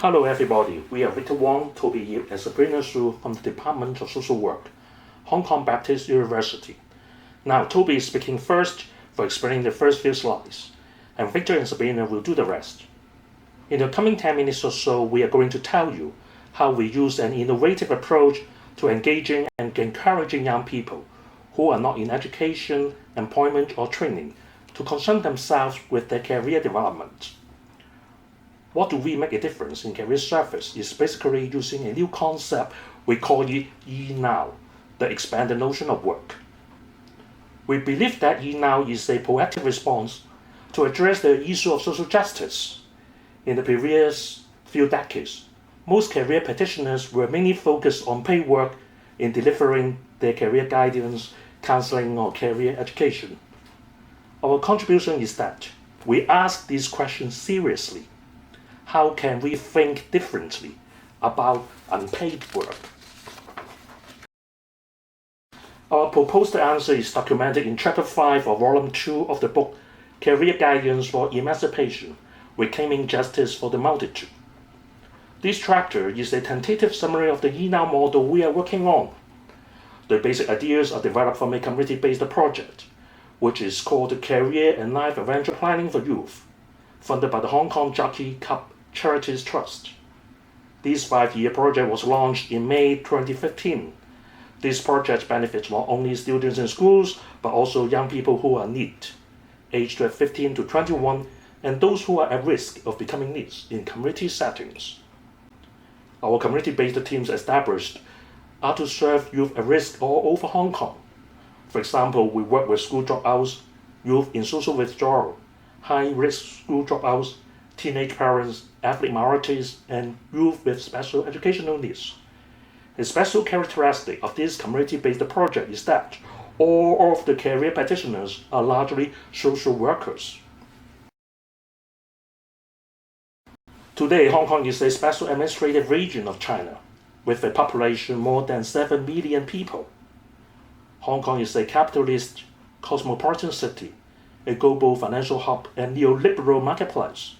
Hello everybody, we are Victor Wong, Toby and Sabrina from the Department of Social Work, Hong Kong Baptist University. Now Toby is speaking first for explaining the first few slides, and Victor and Sabrina will do the rest. In the coming 10 minutes or so, we are going to tell you how we use an innovative approach to engaging and encouraging young people who are not in education, employment or training to concern themselves with their career development. What do we make a difference in career service is basically using a new concept, we call it ENOW, the expanded notion of work. We believe that ENOW is a proactive response to address the issue of social justice. In the previous few decades, most career practitioners were mainly focused on paid work in delivering their career guidance, counseling, or career education. Our contribution is that we ask these questions seriously. How can we think differently about unpaid work? Our proposed answer is documented in Chapter 5 of Volume 2 of the book Career Guidance for Emancipation, Reclaiming Justice for the Multitude. This chapter is a tentative summary of the ENOW model we are working on. The basic ideas are developed from a community-based project, which is called Career and Life Adventure Planning for Youth, funded by the Hong Kong Jockey Cup Charities Trust. This 5-year project was launched in May 2015. This project benefits not only students in schools, but also young people who are NEET, aged 15 to 21, and those who are at risk of becoming NEETs in community settings. Our community-based teams established are to serve youth at risk all over Hong Kong. For example, we work with school dropouts, youth in social withdrawal, high-risk school dropouts, teenage parents, ethnic minorities, and youth with special educational needs. A special characteristic of this community-based project is that all of the career practitioners are largely social workers. Today, Hong Kong is a special administrative region of China, with a population more than 7 million people. Hong Kong is a capitalist, cosmopolitan city, a global financial hub and neoliberal marketplace.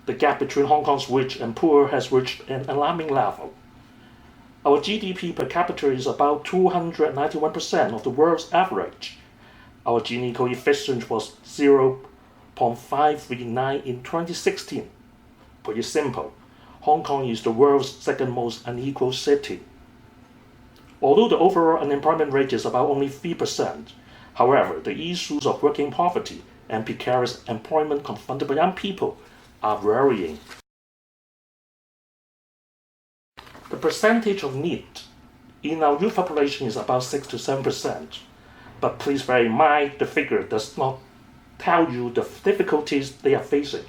The gap between Hong Kong's rich and poor has reached an alarming level. Our GDP per capita is about 291% of the world's average. Our Gini coefficient was 0.539 in 2016. Put it simple, Hong Kong is the world's second most unequal city. Although the overall unemployment rate is about only 3%, however, the issues of working poverty and precarious employment confronted by young people are varying. The percentage of NEET in our youth population is about 6 to 7%, but please bear in mind the figure does not tell you the difficulties they are facing.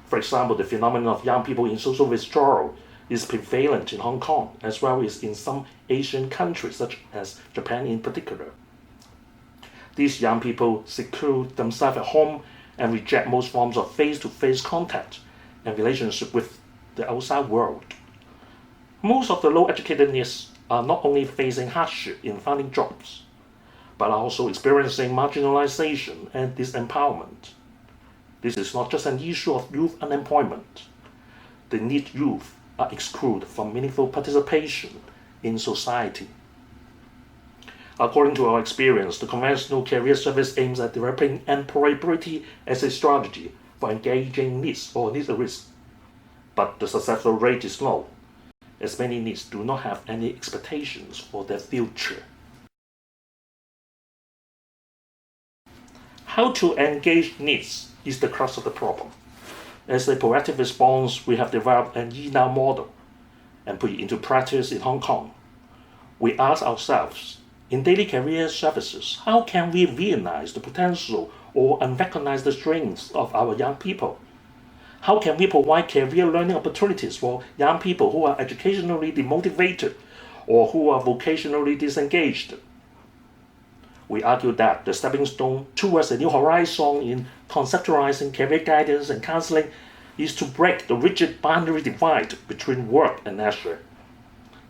For example, the phenomenon of young people in social withdrawal is prevalent in Hong Kong as well as in some Asian countries such as Japan in particular. These young people seclude themselves at home and reject most forms of face-to-face contact and relationship with the outside world. Most of the low-educated NEETs are not only facing hardship in finding jobs, but are also experiencing marginalization and disempowerment. This is not just an issue of youth unemployment. The NEET youth are excluded from meaningful participation in society. According to our experience, the conventional career service aims at developing employability as a strategy for engaging NEETs or NEET at risk. But the successful rate is low, as many NEETs do not have any expectations for their future. How to engage NEETs is the crux of the problem. As a proactive response, we have developed an ENOW model and put it into practice in Hong Kong. We ask ourselves, in daily career services, how can we realize the potential or unrecognize the strengths of our young people? How can we provide career learning opportunities for young people who are educationally demotivated or who are vocationally disengaged? We argue that the stepping stone towards a new horizon in conceptualizing career guidance and counseling is to break the rigid boundary divide between work and leisure.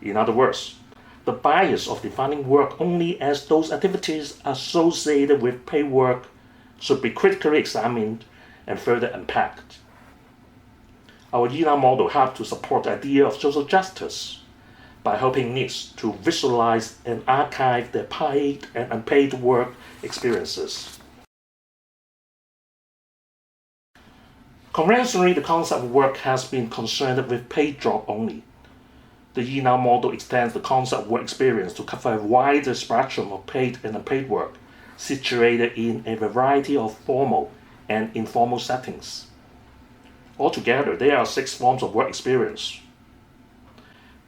In other words, the bias of defining work only as those activities associated with paid work should be critically examined and further unpacked. Our ENOW model helps to support the idea of social justice by helping NEETs to visualize and archive their paid and unpaid work experiences. Conventionally, the concept of work has been concerned with paid job only. The ENOW model extends the concept of work experience to cover a wider spectrum of paid and unpaid work, situated in a variety of formal and informal settings. Altogether, there are 6 forms of work experience.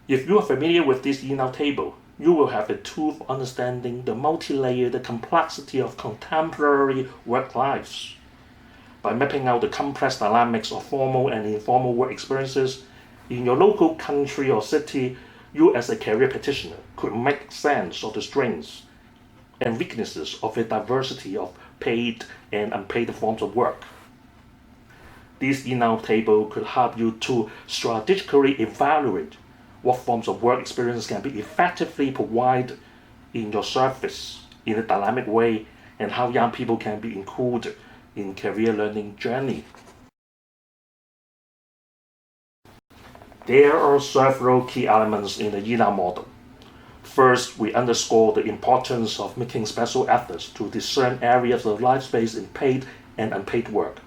If you are familiar with this ENOW table, you will have a tool for understanding the multi-layered complexity of contemporary work lives. By mapping out the complex dynamics of formal and informal work experiences in your local country or city, you as a career practitioner could make sense of the strengths and weaknesses of a diversity of paid and unpaid forms of work. This ENOW table could help you to strategically evaluate what forms of work experience can be effectively provided in your service in a dynamic way, and how young people can be included in career learning journey. There are several key elements in the ENOW model. First, we underscore the importance of making special efforts to discern areas of life space in paid and unpaid work,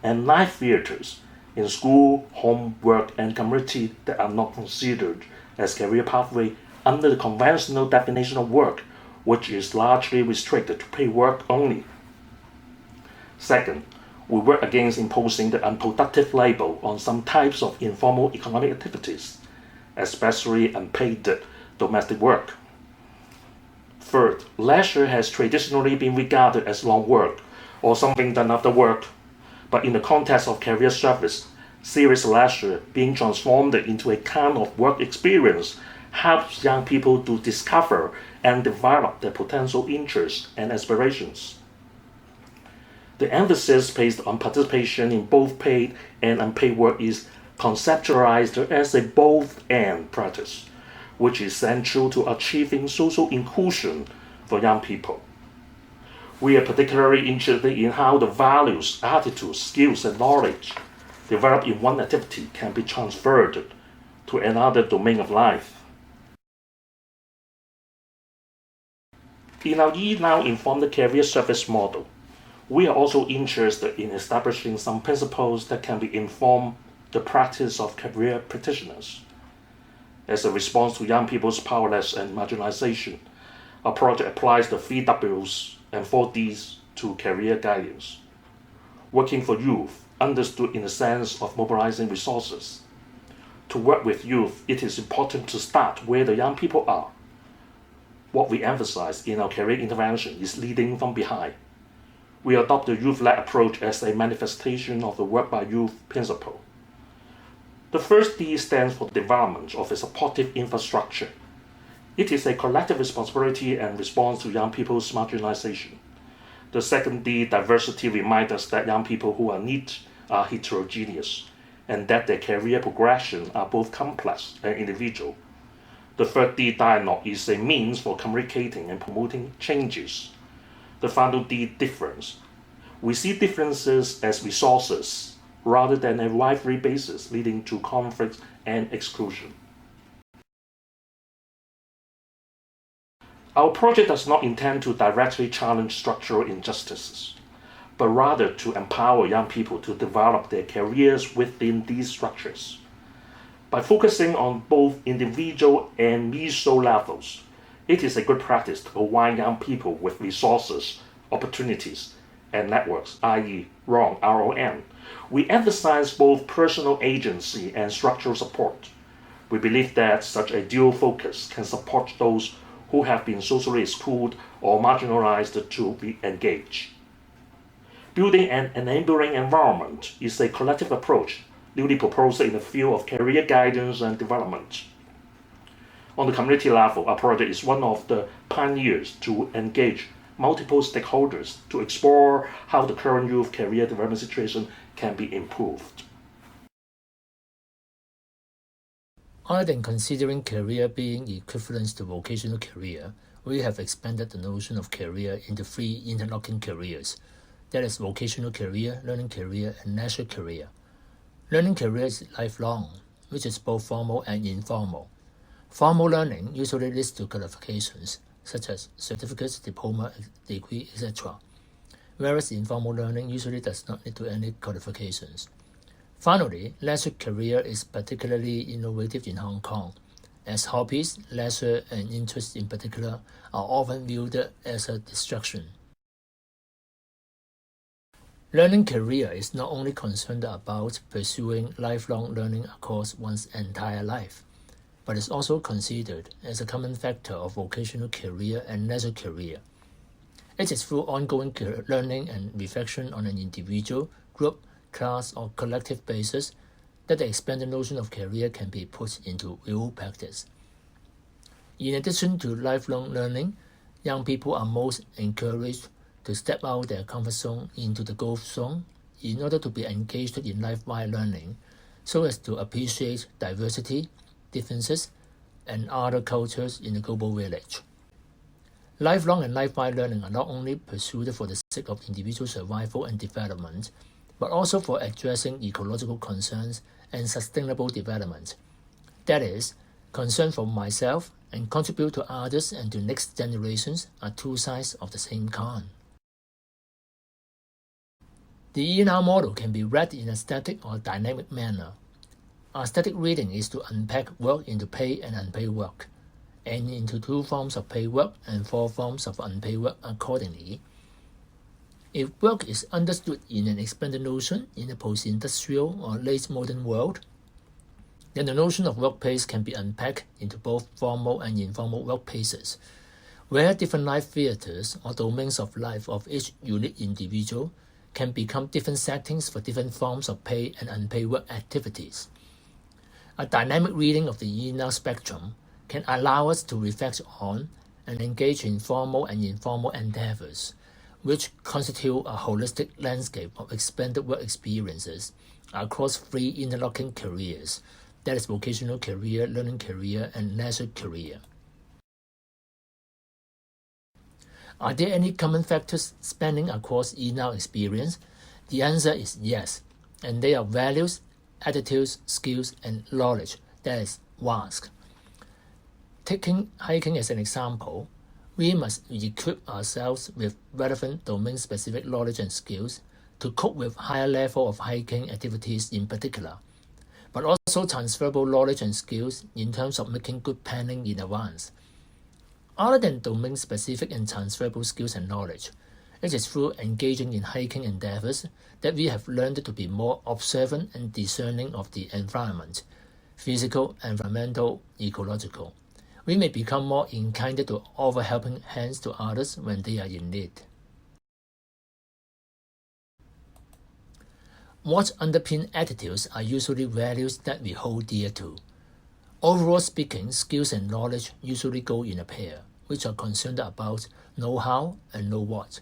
and life theaters in school, home, work, and community that are not considered as career pathway under the conventional definition of work, which is largely restricted to paid work only. Second, we work against imposing the unproductive label on some types of informal economic activities, especially unpaid domestic work. Third, leisure has traditionally been regarded as long work or something done after work, but in the context of career service, serious leisure being transformed into a kind of work experience helps young people to discover and develop their potential interests and aspirations. The emphasis placed on participation in both paid and unpaid work is conceptualized as a both-and practice, which is central to achieving social inclusion for young people. We are particularly interested in how the values, attitudes, skills, and knowledge developed in one activity can be transferred to another domain of life. In our ENOW informed career service model, we are also interested in establishing some principles that can be inform the practice of career practitioners. As a response to young people's powerlessness and marginalization, our project applies the 3 Ws and 4 Ds to career guidance. Working for youth, understood in the sense of mobilizing resources. To work with youth, it is important to start where the young people are. What we emphasize in our career intervention is leading from behind. We adopt the youth-led approach as a manifestation of the work by youth principle. The first D stands for development of a supportive infrastructure. It is a collective responsibility and response to young people's marginalization. The second D, diversity, reminds us that young people who are NEET are heterogeneous, and that their career progression are both complex and individual. The third D, dialogue, is a means for communicating and promoting changes. The final D, difference. We see differences as resources rather than a rivalry basis leading to conflict and exclusion. Our project does not intend to directly challenge structural injustices, but rather to empower young people to develop their careers within these structures. By focusing on both individual and meso levels, it is a good practice to provide young people with resources, opportunities, and networks, i.e. Wong, RON. We emphasize both personal agency and structural support. We believe that such a dual focus can support those who have been socially excluded or marginalized to re-engage. Building an enabling environment is a collective approach newly proposed in the field of career guidance and development. On the community level, our project is one of the pioneers to engage multiple stakeholders to explore how the current youth career development situation can be improved. Other than considering career being equivalent to vocational career, we have expanded the notion of career into 3 interlocking careers, that is vocational career, learning career, and leisure career. Learning career is lifelong, which is both formal and informal. Formal learning usually leads to qualifications, such as certificates, diploma, degree, etc., whereas informal learning usually does not lead to any qualifications. Finally, leisure career is particularly innovative in Hong Kong, as hobbies, leisure, and interests in particular are often viewed as a distraction. Learning career is not only concerned about pursuing lifelong learning across one's entire life, but is also considered as a common factor of vocational career and leisure career. It is through ongoing learning and reflection on an individual, group, class, or collective basis that the expanded notion of career can be put into real practice. In addition to lifelong learning, young people are most encouraged to step out their comfort zone into the growth zone in order to be engaged in life-wide learning so as to appreciate diversity, differences, and other cultures in the global village. Lifelong and life-wide learning are not only pursued for the sake of individual survival and development, but also for addressing ecological concerns and sustainable development. That is, concern for myself and contribute to others and to next generations are two sides of the same coin. The ENOW model can be read in a static or dynamic manner. A static reading is to unpack work into paid and unpaid work, and into 2 forms of paid work and 4 forms of unpaid work accordingly. If work is understood in an expanded notion in a post-industrial or late modern world, then the notion of workplace can be unpacked into both formal and informal workplaces, where different life theaters or domains of life of each unique individual can become different settings for different forms of paid and unpaid work activities. A dynamic reading of the ENOW spectrum can allow us to reflect on and engage in formal and informal endeavors, which constitute a holistic landscape of expanded work experiences across 3 interlocking careers, that is vocational career, learning career, and leisure career. Are there any common factors spanning across ENOW experience? The answer is yes, and they are values, attitudes, skills, and knowledge that is vast. Taking hiking as an example, we must equip ourselves with relevant domain-specific knowledge and skills to cope with higher level of hiking activities in particular, but also transferable knowledge and skills in terms of making good planning in advance. Other than domain-specific and transferable skills and knowledge, it is through engaging in hiking endeavors that we have learned to be more observant and discerning of the environment, physical, environmental, ecological. We may become more inclined to offer helping hands to others when they are in need. What underpin attitudes are usually values that we hold dear to. Overall speaking, skills and knowledge usually go in a pair, which are concerned about know-how and know-what,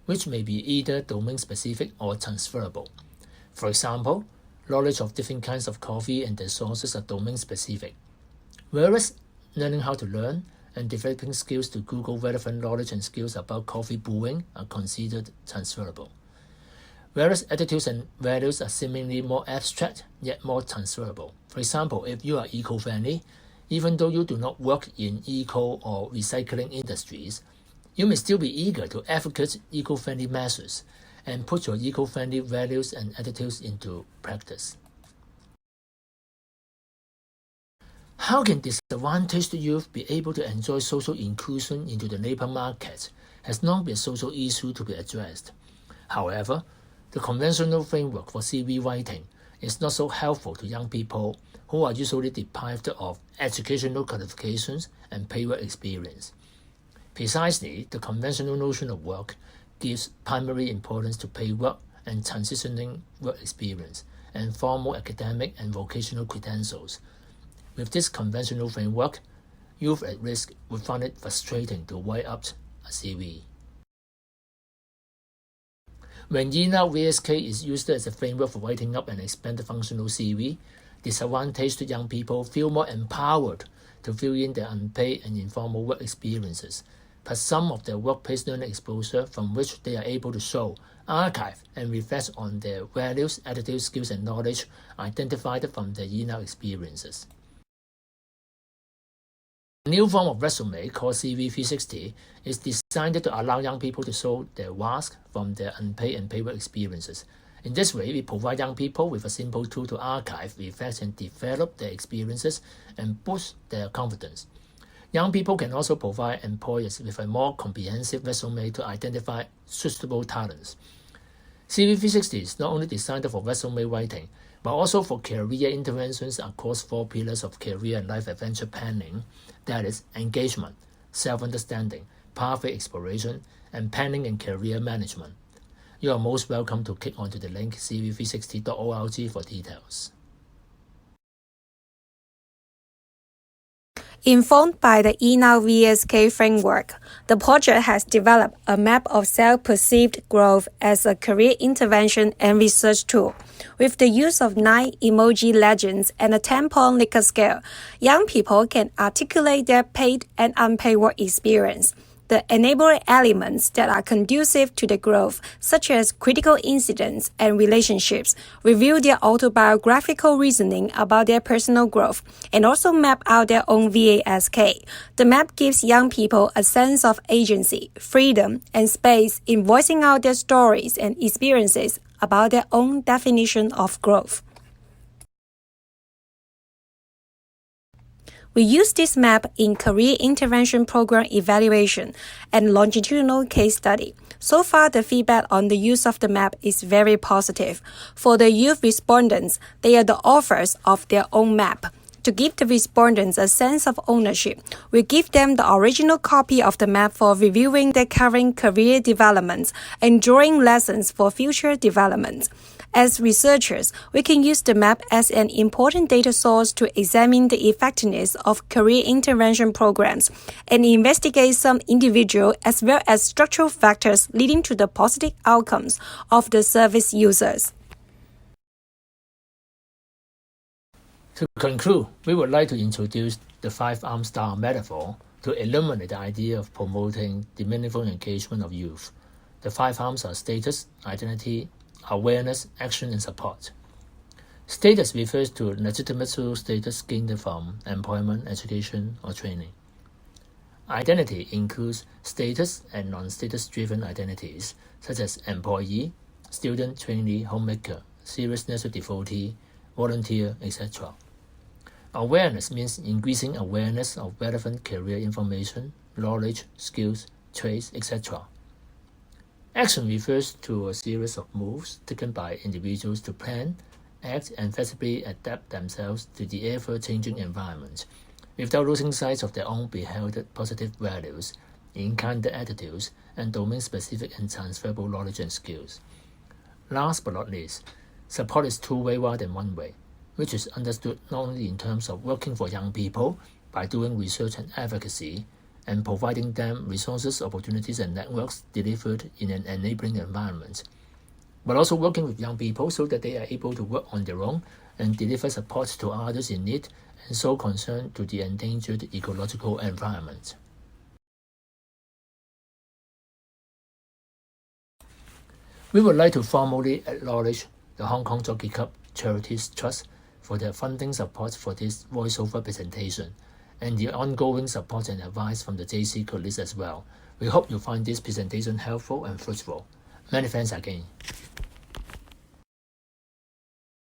which may be either domain-specific or transferable. For example, knowledge of different kinds of coffee and their sources are domain-specific, whereas learning how to learn and developing skills to Google relevant knowledge and skills about coffee brewing are considered transferable. Whereas attitudes and values are seemingly more abstract, yet more transferable. For example, if you are eco-friendly, even though you do not work in eco or recycling industries, you may still be eager to advocate eco-friendly measures and put your eco-friendly values and attitudes into practice. How can disadvantaged youth be able to enjoy social inclusion into the labor market has long been a social issue to be addressed. However, the conventional framework for CV writing is not so helpful to young people who are usually deprived of educational qualifications and paid work experience. Precisely, the conventional notion of work gives primary importance to paid work and transitioning work experience and formal academic and vocational credentials. With this conventional framework, youth at risk would find it frustrating to write up a CV. When ENOW VSK is used as a framework for writing up an expanded functional CV, disadvantaged young people feel more empowered to fill in their unpaid and informal work experiences, plus some of their workplace learning exposure from which they are able to show archive and reflect on their values, attitudes, skills, and knowledge identified from their ENOW experiences. A new form of resume called CV360 is designed to allow young people to show their vast from their unpaid and paid work experiences. In this way, we provide young people with a simple tool to archive, reflect, and develop their experiences and boost their confidence. Young people can also provide employers with a more comprehensive resume to identify suitable talents. CV360 is not only designed for resume writing, but also for career interventions across 4 pillars of career and life adventure planning, that is, engagement, self-understanding, pathway exploration, and planning and career management. You are most welcome to click onto the link cv360.org for details. Informed by the ENOW VSK framework, the project has developed a map of self-perceived growth as a career intervention and research tool. With the use of 9 emoji legends and a 10-point Likert scale, young people can articulate their paid and unpaid work experience. The enabling elements that are conducive to the growth, such as critical incidents and relationships, reveal their autobiographical reasoning about their personal growth, and also map out their own VASK. The map gives young people a sense of agency, freedom, and space in voicing out their stories and experiences about their own definition of growth. We use this map in career intervention program evaluation and longitudinal case study. So far, the feedback on the use of the map is very positive. For the youth respondents, they are the authors of their own map. To give the respondents a sense of ownership, we give them the original copy of the map for reviewing their current career developments and drawing lessons for future developments. As researchers, we can use the map as an important data source to examine the effectiveness of career intervention programs and investigate some individual as well as structural factors leading to the positive outcomes of the service users. To conclude, we would like to introduce the 5-arm star metaphor to illuminate the idea of promoting the meaningful engagement of youth. The 5 arms are status, identity, awareness, action, and support. Status refers to legitimate social status gained from employment, education, or training. Identity includes status and non-status-driven identities, such as employee, student, trainee, homemaker, seriousness devotee, volunteer, etc. Awareness means increasing awareness of relevant career information, knowledge, skills, traits, etc. Action refers to a series of moves taken by individuals to plan, act, and flexibly adapt themselves to the ever-changing environment, without losing sight of their own beheld positive values, in-kind attitudes, and domain-specific and transferable knowledge and skills. Last but not least, support is two-way rather than one-way, which is understood not only in terms of working for young people by doing research and advocacy, and providing them resources, opportunities, and networks delivered in an enabling environment, but also working with young people so that they are able to work on their own and deliver support to others in need and show concern to the endangered ecological environment. We would like to formally acknowledge the Hong Kong Jockey Club Charities Trust for their funding support for this voiceover presentation, and the ongoing support and advice from the JC colleagues as well. We hope you find this presentation helpful and fruitful. Many thanks again.